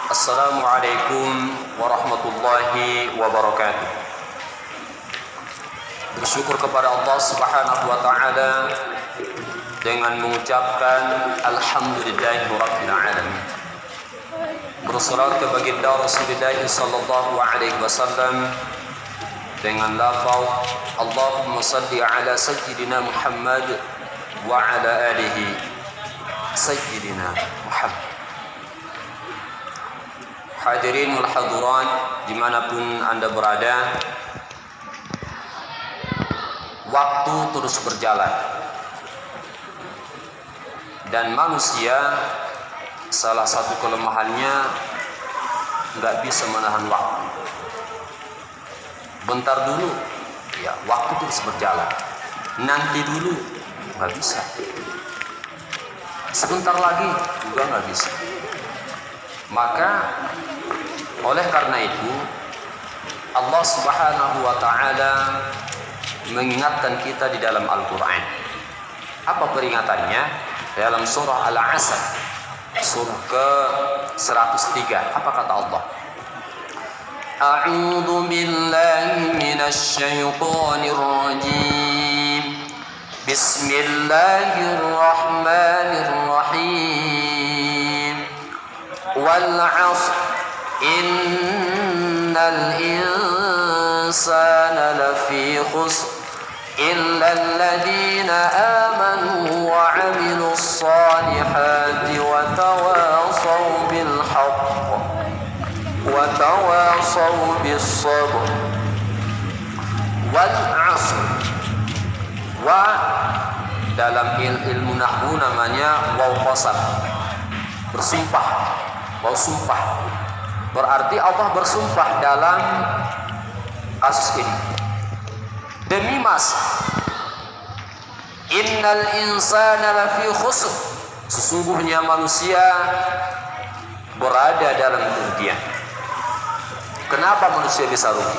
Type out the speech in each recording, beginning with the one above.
Assalamualaikum warahmatullahi wabarakatuh. Bersyukur kepada Allah Subhanahu wa taala dengan mengucapkan alhamdulillahirabbil alamin. Bersalawat kepada baginda Rasulullah sallallahu alaihi wasallam dengan lafaz Allahumma salli ala sayyidina Muhammad wa ala alihi sayyidina Muhammad. Hadirin wal hadirat dimanapun anda berada, waktu terus berjalan dan manusia salah satu kelemahannya nggak bisa menahan waktu. Bentar dulu, ya waktu terus berjalan. Nanti dulu nggak bisa. Sebentar lagi juga nggak bisa. Maka oleh karena itu Allah Subhanahu wa taala mengingatkan kita di dalam Al-Qur'an. Apa peringatannya? Dalam surah Al-Asr, surah ke-103. Apa kata Allah? A'udzu billahi minasy syaithanir rajim. Bismillahirrahmanirrahim. Wal 'ashr innal insana lafi khusr illa alladhina amanu wa 'amilus solihati wa tawasaw bil haqq wa tawasaw bis sabr. Wal 'ashr, wa dalam ilmu nahwu namanya waw qasam, bersumpah. Waw sumpah berarti Allah bersumpah dalam kasus ini. Demi masa, innal insana lafi khusr, sesungguhnya manusia berada dalam kerugian. Kenapa manusia bisa rugi?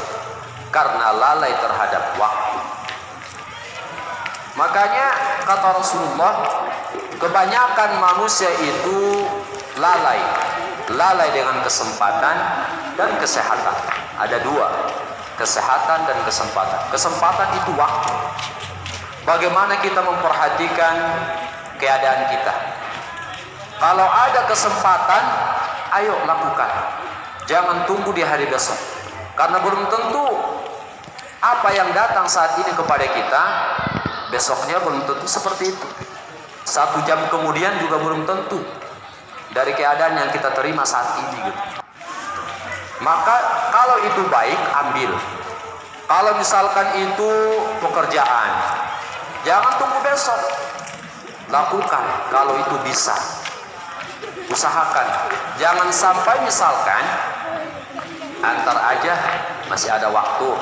Karena lalai terhadap waktu. Makanya kata Rasulullah, kebanyakan manusia itu lalai dengan kesempatan dan kesehatan. Ada dua, kesehatan dan kesempatan. Kesempatan itu waktu. Bagaimana kita memperhatikan keadaan kita. Kalau ada kesempatan, ayo lakukan. Jangan tunggu di hari besok. Karena belum tentu apa yang datang saat ini kepada kita, besoknya belum tentu seperti itu. 1 jam kemudian juga belum tentu dari keadaan yang kita terima saat ini gitu. Maka kalau itu baik, ambil. Kalau misalkan itu pekerjaan, jangan tunggu besok, lakukan kalau itu bisa. Usahakan, jangan sampai misalkan antar aja masih ada waktu,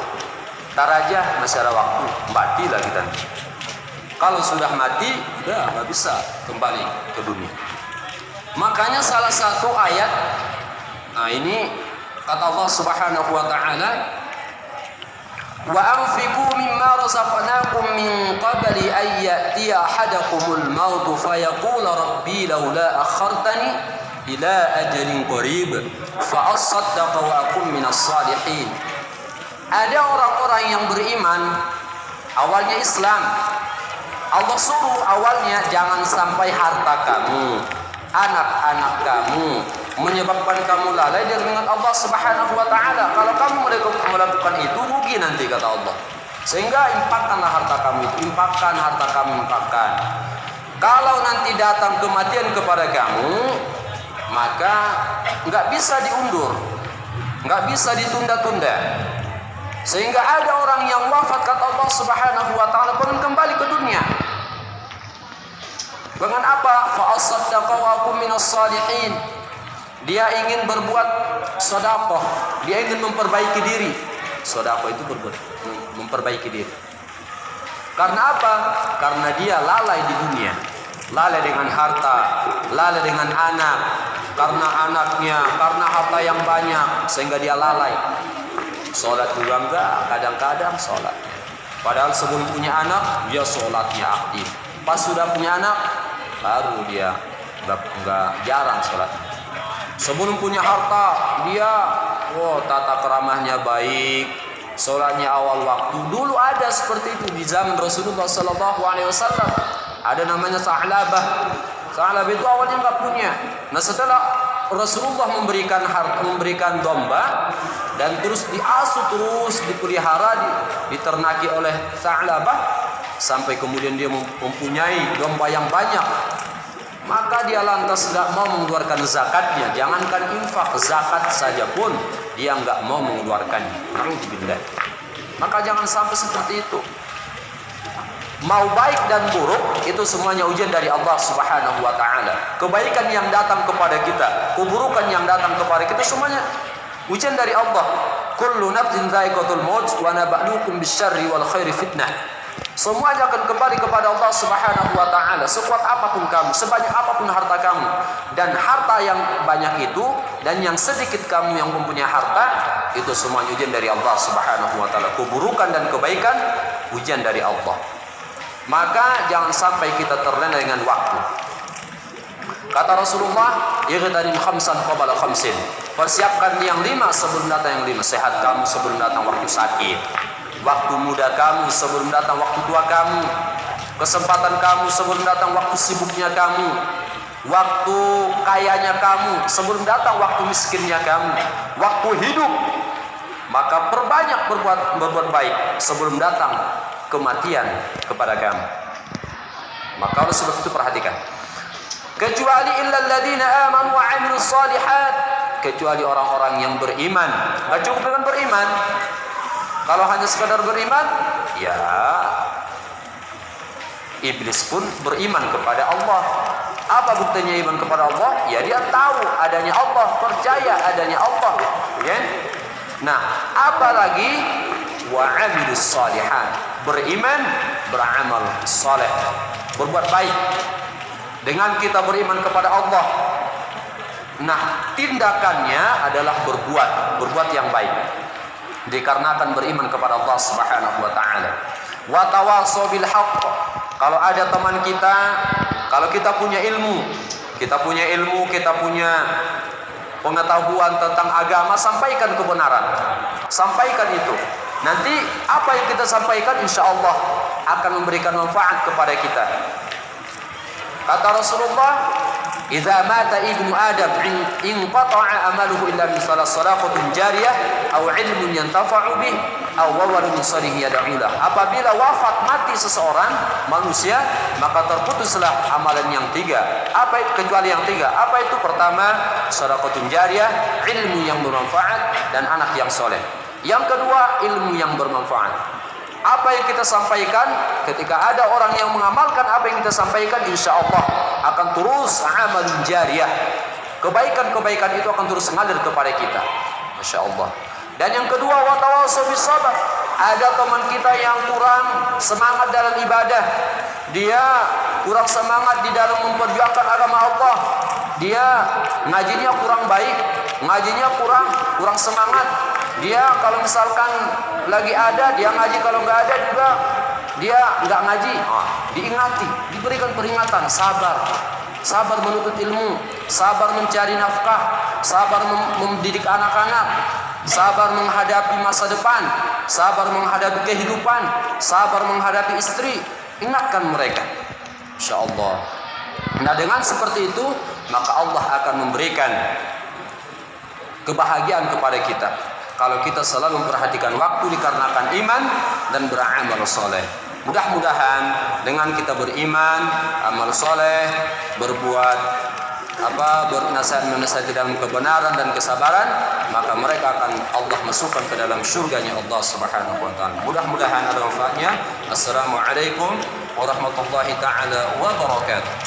ntar aja masih ada waktu, mati lagi nanti. Kalau sudah mati, udah nggak bisa kembali ke dunia. Makanya salah satu ayat, nah ini kata Allah Subhanahu wa taala, wa anfiqu mimma razaqnakum min qabli an ya'tiya ahadakumul maut fa yaqula rabbi laula akhartani ila ajalin qarib fa asaddaqa wa akum minas salihin. Ada orang-orang yang beriman, awalnya Islam. Allah suruh awalnya jangan sampai harta kamu, anak-anak kamu menyebabkan kamu lalai dengan Allah Subhanahu wa taala. Kalau kamu melakukan itu, rugi nanti kata Allah. Sehingga infakkanlah harta kamu itu, infakkan harta kamu, infakkan. Kalau nanti datang kematian kepada kamu, maka nggak bisa diundur, nggak bisa ditunda-tunda. Sehingga ada orang yang wafat kata Allah Subhanahu wa taala belum kembali ke dunia. Dengan apa? Fa asaddaqa wa akum minas salihin. Dia ingin berbuat sedekah, dia ingin memperbaiki diri. Sedekah itu memperbaiki diri. Karena apa? Karena dia lalai di dunia, lalai dengan harta, lalai dengan anak. Karena anaknya, karena harta yang banyak, sehingga dia lalai. Sholat juga enggak, kadang-kadang sholat. Padahal sebelum punya anak, dia sholatnya aktif. Pas sudah punya anak, baru dia enggak jarang sholat. Sebelum punya harta, dia tata keramahnya baik, sholatnya awal waktu. Dulu ada seperti itu di zaman Rasulullah SAW. Ada namanya Sa'labah. Sa'labah itu awalnya nggak punya. Nah setelah Rasulullah memberikan domba dan terus diasuh, terus dipelihara, diternaki oleh Sa'labah sampai kemudian dia mempunyai domba yang banyak. Maka dia lantas nggak mau mengeluarkan zakatnya. Jangankan infak, zakat saja pun dia nggak mau mengeluarkannya. Alhamdulillah. Maka jangan sampai seperti itu. Mau baik dan buruk itu semuanya ujian dari Allah Subhanahu wa taala. Kebaikan yang datang kepada kita, keburukan yang datang kepada kita, semuanya ujian dari Allah. Kullu nafsin dha'iqatul maut wa nabluukum bisyarri wal khairi fitnah. Semuanya akan kembali kepada Allah Subhanahu wa taala. Sekuat apapun kamu, sebanyak apapun harta kamu, dan harta yang banyak itu dan yang sedikit kamu yang mempunyai harta, itu semua ujian dari Allah Subhanahu wa taala. Keburukan dan kebaikan ujian dari Allah. Maka jangan sampai kita terlena dengan waktu. Kata Rasulullah, "Igtanim khamsan qabla khamsin." Persiapkan yang 5 sebelum datang yang 5. Sehat kamu sebelum datang waktu sakit. Waktu muda kamu sebelum datang waktu tua kamu. Kesempatan kamu sebelum datang waktu sibuknya kamu. Waktu kayanya kamu sebelum datang waktu miskinnya kamu. Waktu hidup, maka perbanyak berbuat baik sebelum datang kematian kepada kamu. Maka oleh sebab itu perhatikan. Kecuali illal ladzina amanu wa 'amilus shalihat, kecuali orang-orang yang beriman. Enggak cukup dengan beriman. Kalau hanya sekadar beriman, ya iblis pun beriman kepada Allah. Apa buktinya iman kepada Allah? Ya dia tahu adanya Allah, percaya adanya Allah. Ya? Nah, apalagi wa 'amilus shalihat, beriman, beramal saleh, berbuat baik. Dengan kita beriman kepada Allah, nah tindakannya adalah berbuat yang baik. Dikarenakan beriman kepada Allah Subhanahu wa taala. Wa tawassaw bil haqq. Kalau ada teman kita, kalau kita punya ilmu, kita punya pengetahuan tentang agama, sampaikan kebenaran. Sampaikan itu. Nanti apa yang kita sampaikan insyaallah akan memberikan manfaat kepada kita. Kata Rasulullah, "Idza mata ibnu Adam inqata'a amaluhu illa min sadaqatin jariyah aw 'ilmun yantafa'u bih aw waladun shalih yad'u lah." Apabila wafat mati seseorang manusia, maka terputuslah amalan yang 3. Apa itu? Kecuali yang 3. Apa itu? Pertama, sadaqatun jariyah, ilmu yang bermanfaat dan anak yang soleh. Yang kedua, ilmu yang bermanfaat. Apa yang kita sampaikan, ketika ada orang yang mengamalkan apa yang kita sampaikan, insya Allah akan terus amal jariyah. Kebaikan-kebaikan itu akan terus mengalir kepada kita. Masya Allah. Dan yang kedua, wa tawassaw bis sabr. Ada teman kita yang kurang semangat dalam ibadah. Dia kurang semangat di dalam memperjuangkan agama Allah. Dia ngajinya kurang baik, ngajinya kurang semangat. Dia kalau misalkan lagi ada, dia ngaji, kalau nggak ada juga dia nggak ngaji. Diingati, diberikan peringatan, sabar menuntut ilmu, sabar mencari nafkah, sabar mendidik anak-anak, sabar menghadapi masa depan, sabar menghadapi kehidupan, sabar menghadapi istri. Ingatkan mereka, insya Allah. Nah dengan seperti itu, maka Allah akan memberikan kebahagiaan kepada kita. Kalau kita selalu memperhatikan waktu dikarenakan iman dan beramal soleh. Mudah-mudahan dengan kita beriman, amal soleh, berbuat bernasihat dalam kebenaran dan kesabaran, maka mereka akan Allah masukkan ke dalam surganya Allah Subhanahu wa taala. Mudah-mudahan ada manfaatnya. Assalamualaikum warahmatullahi taala wabarakatuh.